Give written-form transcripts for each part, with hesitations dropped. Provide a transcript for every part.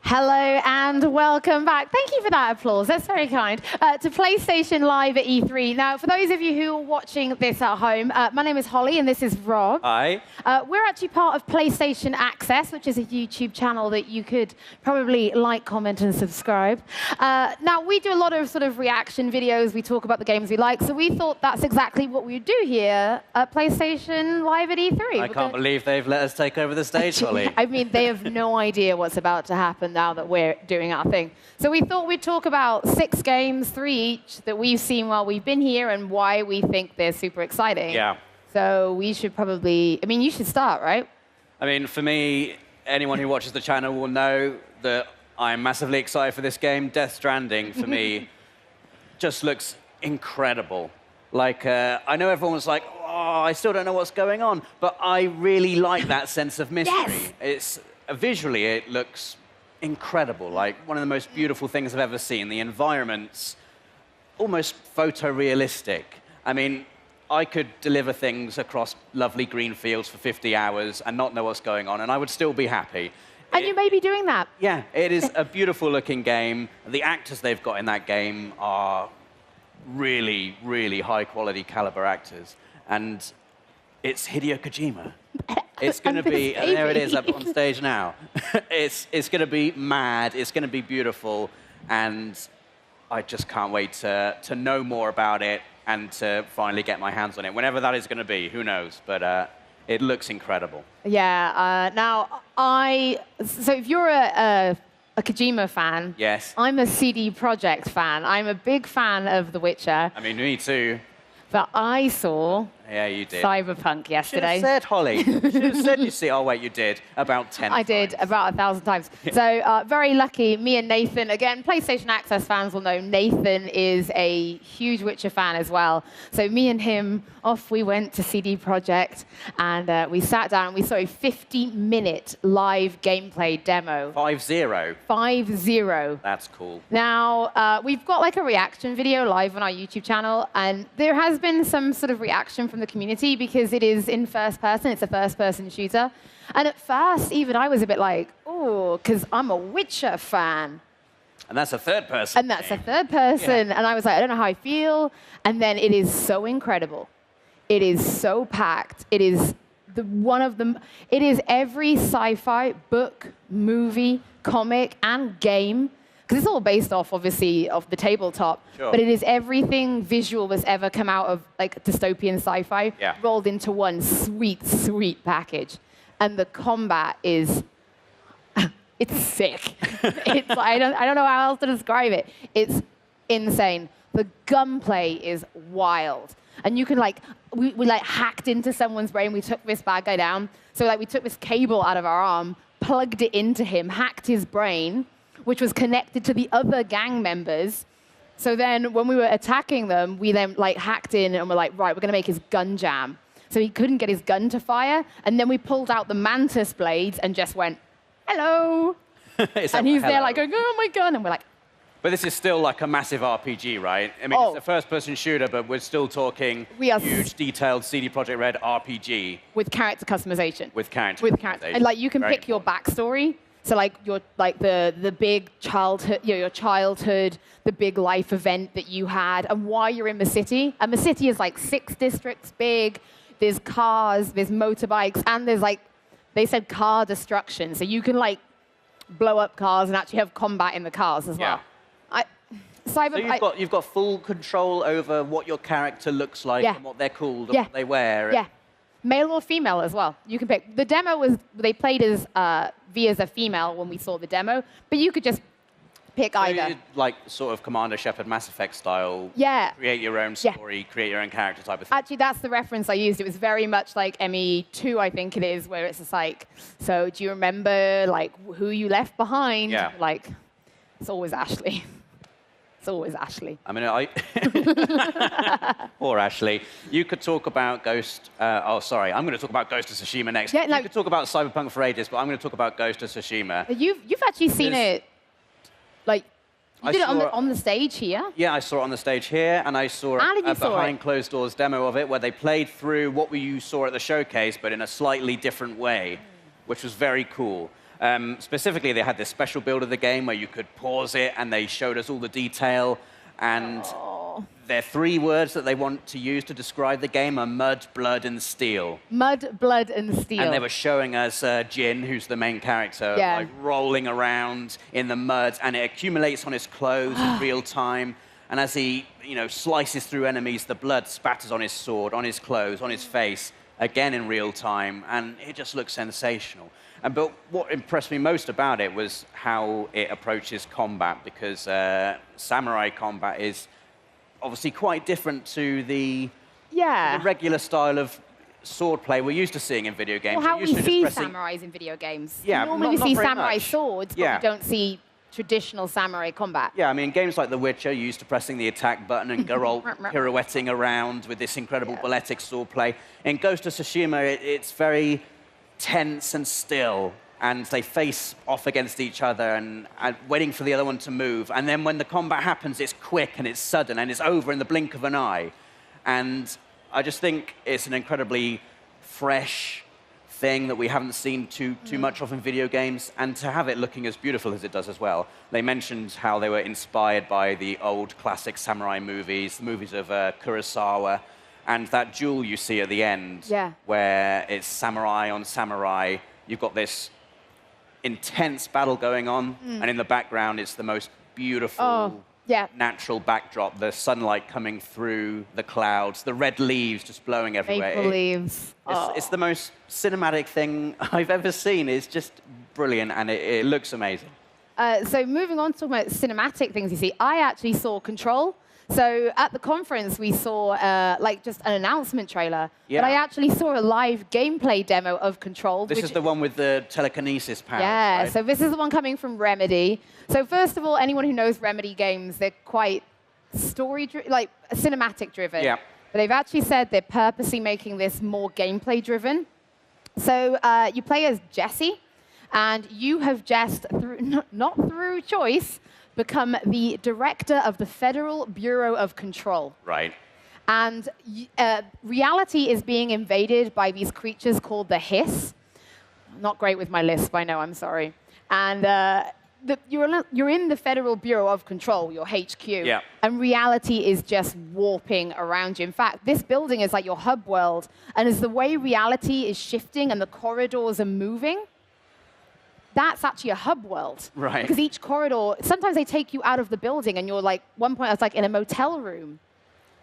Hello and welcome back. Thank you for that applause. That's very kind. To PlayStation Live at E3. Now, for those of you who are watching this at home, my name is Holly and this is Rob. Hi. We're actually part of PlayStation Access, which is a YouTube channel that you could probably like, comment, and subscribe. Now, we do a lot of sort of reaction videos. We talk about the games we like. So we thought that's exactly what we do here at PlayStation Live at E3. I can't believe they've let us take over the stage, Holly. I mean, they have no idea what's about to happen now that we're doing our thing. So we thought we'd talk about 6 games, 3 each, that we've seen while we've been here and why we think they're super exciting. Yeah. So we should probably, I mean, you should start, right? I mean, for me, anyone who watches the channel will know that I'm massively excited for this game. Death Stranding, for me, just looks incredible. Like, I know everyone's like, oh, I still don't know what's going on, but I really like that sense of mystery. Yes. Visually, it looks incredible, like one of the most beautiful things I've ever seen. The environment's almost photorealistic. I mean, I could deliver things across lovely green fields for 50 hours and not know what's going on, and I would still be happy. And you may be doing that. Yeah, it is a beautiful-looking game. The actors they've got in that game are really, really high-quality caliber actors, and it's Hideo Kojima. It's going to be, and there it is up on stage now. It's going to be mad, it's going to be beautiful, and I just can't wait to know more about it and to finally get my hands on it. Whenever that is going to be, who knows? But it looks incredible. Yeah, now so if you're a Kojima fan, yes, I'm a CD Projekt fan. I'm a big fan of The Witcher. I mean, me too. But I saw you did. Cyberpunk yesterday. You should have said, Holly. You should have said you see. Oh, wait, you did. About 10 I did, about 1,000 times. So very lucky, me and Nathan, again, PlayStation Access fans will know Nathan is a huge Witcher fan as well. So me and him, off we went to CD Projekt, and we sat down and we saw a 50-minute live gameplay demo. 5-0. 5-0. That's cool. Now, we've got like a reaction video live on our YouTube channel, and there has been some sort of reaction from the community because it is in first person. It's a first-person shooter. And at first, even I was a bit like, oh, because I'm a Witcher fan. And that's a third person. And that's a third person. Yeah. And I was like, I don't know how I feel. And then it is so incredible. It is so packed. It is it is every sci-fi book, movie, comic, and game. Because it's all based off, obviously, of the tabletop. Sure. But it is everything visual that's ever come out of like dystopian sci-fi rolled into one sweet, sweet package. And the combat is, it's sick. It's like, I don't know how else to describe it. It's insane. The gunplay is wild. And you can we like hacked into someone's brain. We took this bad guy down. So like we took this cable out of our arm, plugged it into him, hacked his brain, which was connected to the other gang members. So then when we were attacking them, we then like hacked in and we're like, right, we're going to make his gun jam. So he couldn't get his gun to fire. And then we pulled out the mantis blades and just went, hello. And he's there like going, oh, my gun. And we're like. But this is still like a massive RPG, right? I mean, it's a first-person shooter, but we're still talking huge, detailed CD Projekt Red RPG. With character customization. With character customization. And like you can pick your backstory. So like your the big childhood, your childhood, the big life event that you had, and why you're in the city. And the city is like 6 districts big. There's cars, there's motorbikes, and there's like, they said car destruction. So you can like blow up cars and actually have combat in the cars as well. So you've got full control over what your character looks like and what they're called and what they wear. Yeah. Male or female as well. You can pick. The demo was, they played as V as a female when we saw the demo, but you could just pick either. Like sort of Commander Shepard Mass Effect style. Yeah. Create your own story, create your own character type of thing. Actually, that's the reference I used. It was very much like ME2, I think it is, where it's just like, so do you remember like who you left behind? Yeah. Like, it's always Ashley. It's always Ashley. I mean, poor Ashley. You could talk about Ghost. I'm going to talk about Ghost of Tsushima next. Yeah, no. You could talk about Cyberpunk for ages, but I'm going to talk about Ghost of Tsushima. You've actually seen it, like, you did it on the stage here? Yeah, I saw it on the stage here, and I saw a behind closed doors demo of it where they played through what you saw at the showcase, but in a slightly different way, which was very cool. Specifically, they had this special build of the game where you could pause it, and they showed us all the detail. And their 3 words that they want to use to describe the game are mud, blood, and steel. Mud, blood, and steel. And they were showing us Jin, who's the main character, like rolling around in the mud, and it accumulates on his clothes in real time. And as he, slices through enemies, the blood spatters on his sword, on his clothes, on his face, again in real time, and it just looks sensational. But what impressed me most about it was how it approaches combat, because samurai combat is obviously quite different to the regular style of swordplay we're used to seeing in video games. Well, how we see samurais in video games. Yeah, normally we see samurai swords, but we don't see traditional samurai combat. Yeah, I mean, games like The Witcher, you're used to pressing the attack button and Geralt pirouetting around with this incredible balletic swordplay. In Ghost of Tsushima, it's very tense and still, and they face off against each other and waiting for the other one to move. And then when the combat happens, it's quick and it's sudden and it's over in the blink of an eye. And I just think it's an incredibly fresh thing that we haven't seen too much of in video games, and to have it looking as beautiful as it does as well. They mentioned how they were inspired by the old classic samurai movies, the movies of Kurosawa, and that duel you see at the end, where it's samurai on samurai. You've got this intense battle going on, and in the background it's the most beautiful natural backdrop, the sunlight coming through the clouds, the red leaves just blowing everywhere. Maple leaves. It's the most cinematic thing I've ever seen. It's just brilliant, and it looks amazing. So moving on to talking about cinematic things, you see, I actually saw Control. So at the conference, we saw just an announcement trailer, but I actually saw a live gameplay demo of Control. This is the one with the telekinesis power. Yeah, right? so this is the one coming from Remedy. So first of all, anyone who knows Remedy games, they're quite cinematic-driven. Yeah. But they've actually said they're purposely making this more gameplay-driven. So you play as Jesse, and you have just, not through choice, become the director of the Federal Bureau of Control. Right. And reality is being invaded by these creatures called the Hiss. Not great with my lisp, I know, I'm sorry. And you're in the Federal Bureau of Control, your HQ, and reality is just warping around you. In fact, this building is like your hub world, and as the way reality is shifting and the corridors are moving, that's actually a hub world. Right. Because each corridor, sometimes they take you out of the building and you're like, one point I was like in a motel room.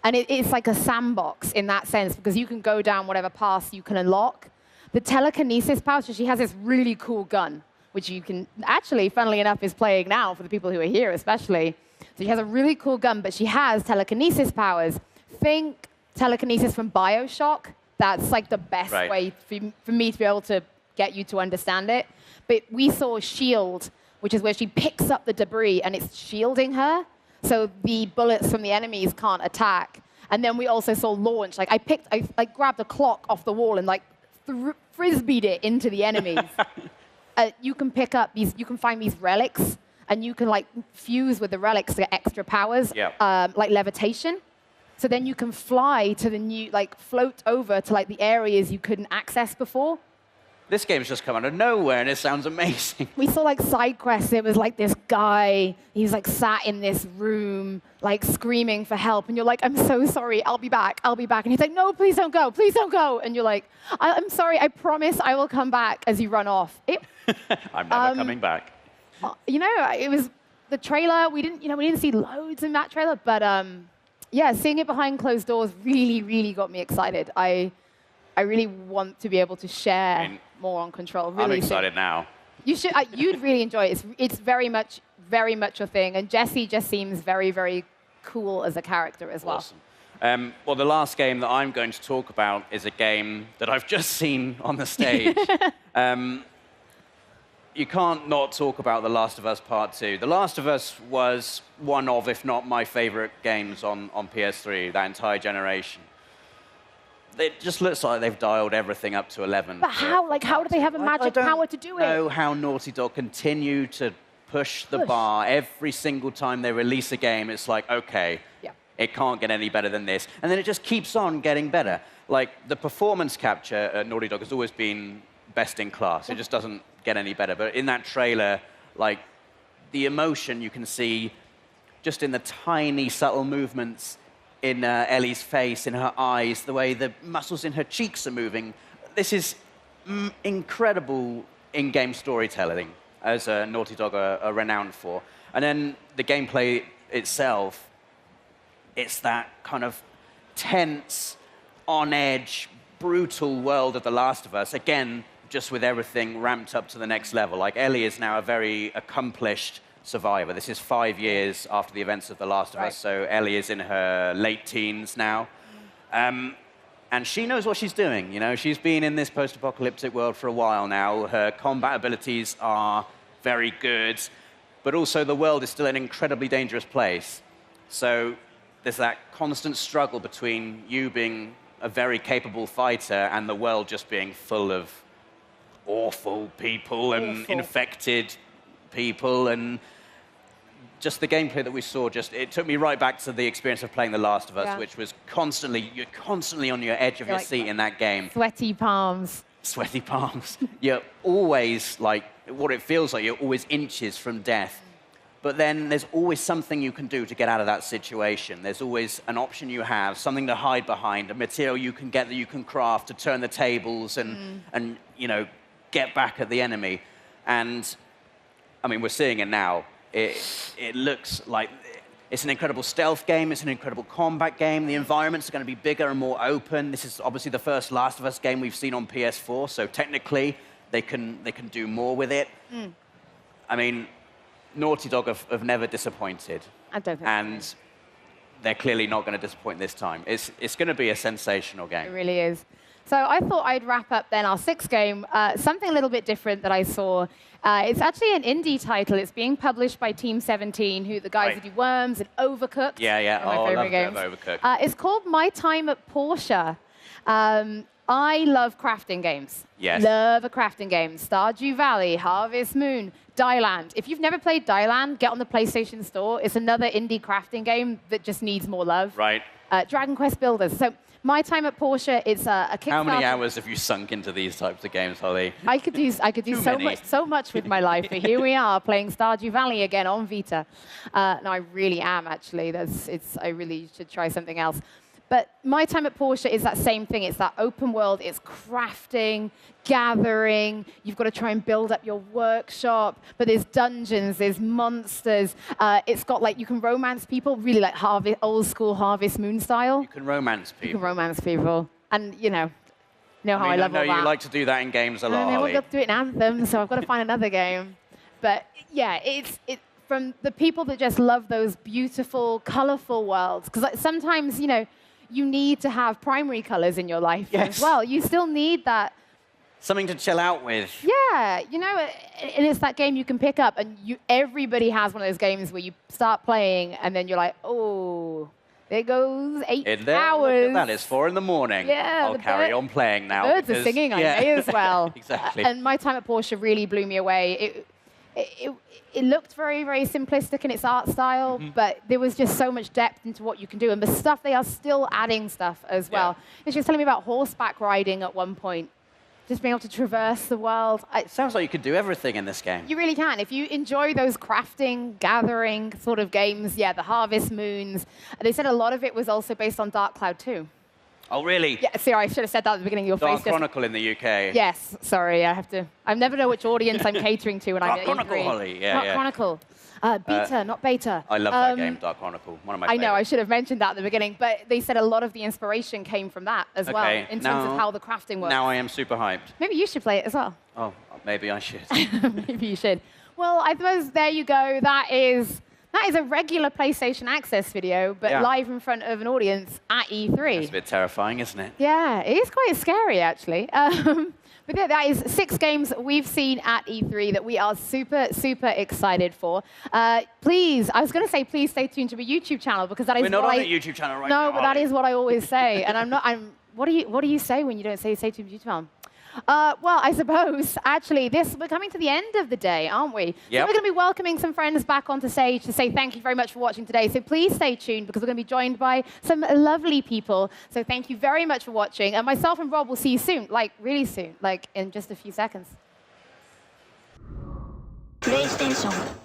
And it's like a sandbox in that sense, because you can go down whatever paths you can unlock. The telekinesis power, so she has this really cool gun, which you can actually, funnily enough, is playing now for the people who are here especially. So she has a really cool gun, but she has telekinesis powers. Think telekinesis from BioShock. That's like the best way for me to be able to get you to understand it. But we saw Shield, which is where she picks up the debris and it's shielding her, so the bullets from the enemies can't attack. And then we also saw Launch. Like I grabbed a clock off the wall and like frisbeed it into the enemies. You can pick up these, you can find these relics, and you can like fuse with the relics to get extra powers, like levitation. So then you can fly to the new, like float over to like the areas you couldn't access before. This game's just come out of nowhere, and it sounds amazing. We saw like side quests. It was like this guy. He's like sat in this room, like screaming for help. And you're like, I'm so sorry. I'll be back. I'll be back. And he's like, no, please don't go. Please don't go. And you're like, I'm sorry. I promise I will come back. As you run off. I'm never coming back. It was the trailer. We didn't see loads in that trailer, but yeah, seeing it behind closed doors really, really got me excited. I really want to be able to share more on Control. Really I'm excited now. You should. You'd really enjoy it. It's very much your thing. And Jesse just seems very, very cool as a character as well. Awesome. Well, the last game that I'm going to talk about is a game that I've just seen on the stage. You can't not talk about The Last of Us Part 2. The Last of Us was one of, if not my favorite games on PS3, that entire generation. It just looks like they've dialed everything up to 11. But how? Like, how do they have a magic power to do it? I don't know how Naughty Dog continue to push the bar every single time they release a game. It's like, okay, it can't get any better than this. And then it just keeps on getting better. Like, the performance capture at Naughty Dog has always been best in class. It just doesn't get any better. But in that trailer, like, the emotion you can see just in the tiny, subtle movements in Ellie's face, in her eyes, the way the muscles in her cheeks are moving. This is incredible in-game storytelling, as Naughty Dog are renowned for. And then the gameplay itself, it's that kind of tense, on-edge, brutal world of The Last of Us. Again, just with everything ramped up to the next level. Like, Ellie is now a very accomplished survivor. This is 5 years after the events of The Last of Us, so Ellie is in her late teens now. And she knows what she's doing, you know? She's been in this post-apocalyptic world for a while now. Her combat abilities are very good, but also the world is still an incredibly dangerous place. So there's that constant struggle between you being a very capable fighter and the world just being full of awful people and infected people, and just the gameplay that we saw, it took me right back to the experience of playing The Last of Us, which was you're constantly on your edge of your seat in that game. Sweaty palms. Sweaty palms. You're always, like, what it feels like, you're always inches from death. But then there's always something you can do to get out of that situation. There's always an option you have, something to hide behind, a material you can get that you can craft to turn the tables and you know, get back at the enemy. And, I mean, we're seeing it now. It looks like it's an incredible stealth game. It's an incredible combat game. The environments are going to be bigger and more open. This is obviously the first Last of Us game we've seen on PS4, so technically they can do more with it. I mean, Naughty Dog have never disappointed. I don't think and they're clearly not going to disappoint this time. It's going to be a sensational game. It really is. So I thought I'd wrap up then our sixth game, something a little bit different that I saw. It's actually an indie title. It's being published by Team 17, who the guys who do Worms and Overcooked. Yeah. One of my favorite games. Overcooked. It's called My Time at Porsche. I love crafting games. Yes. Love a crafting game. Stardew Valley, Harvest Moon, Dieland. If you've never played Dieland, get on the PlayStation Store. It's another indie crafting game that just needs more love. Right. Dragon Quest Builders. So My Time at Porsche, it's a Kickstarter. How many hours have you sunk into these types of games, Holly? I could do so much with my life, but here we are playing Stardew Valley again on Vita. No, I really am, actually. I really should try something else. But My Time at Porsche is that same thing. It's that open world. It's crafting, gathering. You've got to try and build up your workshop. But there's dungeons, there's monsters. It's got, like, you can romance people, really like old school Harvest Moon style. You can romance people. You can romance people. And, you know how I love all that. I know you like to do that in games a lot, Holly. I've got to do it in Anthem, so I've got to find another game. But, yeah, it's from the people that just love those beautiful, colorful worlds. Because sometimes, you need to have primary colors in your life as well. You still need that. Something to chill out with. Yeah, and it's that game you can pick up, and everybody has one of those games where you start playing, and then you're like, oh, there goes 8 hours. That is 4 in the morning. Yeah, I'll carry on playing now. Birds are singing, I may as well. Exactly. And My Time at Porsche really blew me away. It looked very, very simplistic in its art style, but there was just so much depth into what you can do. And the stuff, they are still adding stuff as well. And she was telling me about horseback riding at one point, just being able to traverse the world. It sounds like you could do everything in this game. You really can. If you enjoy those crafting, gathering sort of games, the Harvest Moons. They said a lot of it was also based on Dark Cloud 2. Oh, really? Yeah, sorry, I should have said that at the beginning of your Dark face. Chronicle in the UK. Yes, sorry, I never know which audience I'm catering to when I'm in Dark Chronicle, Holly. Dark Chronicle. Beta, not beta. I love that game, Dark Chronicle. One of my favorites. I know, I should have mentioned that at the beginning, but they said a lot of the inspiration came from that as well, in terms of how the crafting works. Now I am super hyped. Maybe you should play it as well. Oh, maybe I should. Maybe you should. Well, I suppose there you go. That is a regular PlayStation Access video, but live in front of an audience at E3. That's a bit terrifying, isn't it? Yeah, it is quite scary, actually. But yeah, that is 6 games we've seen at E3 that we are super, super excited for. Please, I was going to say, please stay tuned to my YouTube channel, because that is We're not on a YouTube channel right now. No, but that is what I always say. And what do you say when you don't say stay tuned to YouTube channel? Well, I suppose, actually, we're coming to the end of the day, aren't we? Yep. So we're going to be welcoming some friends back onto stage to say thank you very much for watching today. So please stay tuned, because we're going to be joined by some lovely people. So thank you very much for watching. And myself and Rob will see you soon, like really soon, like in just a few seconds. PlayStation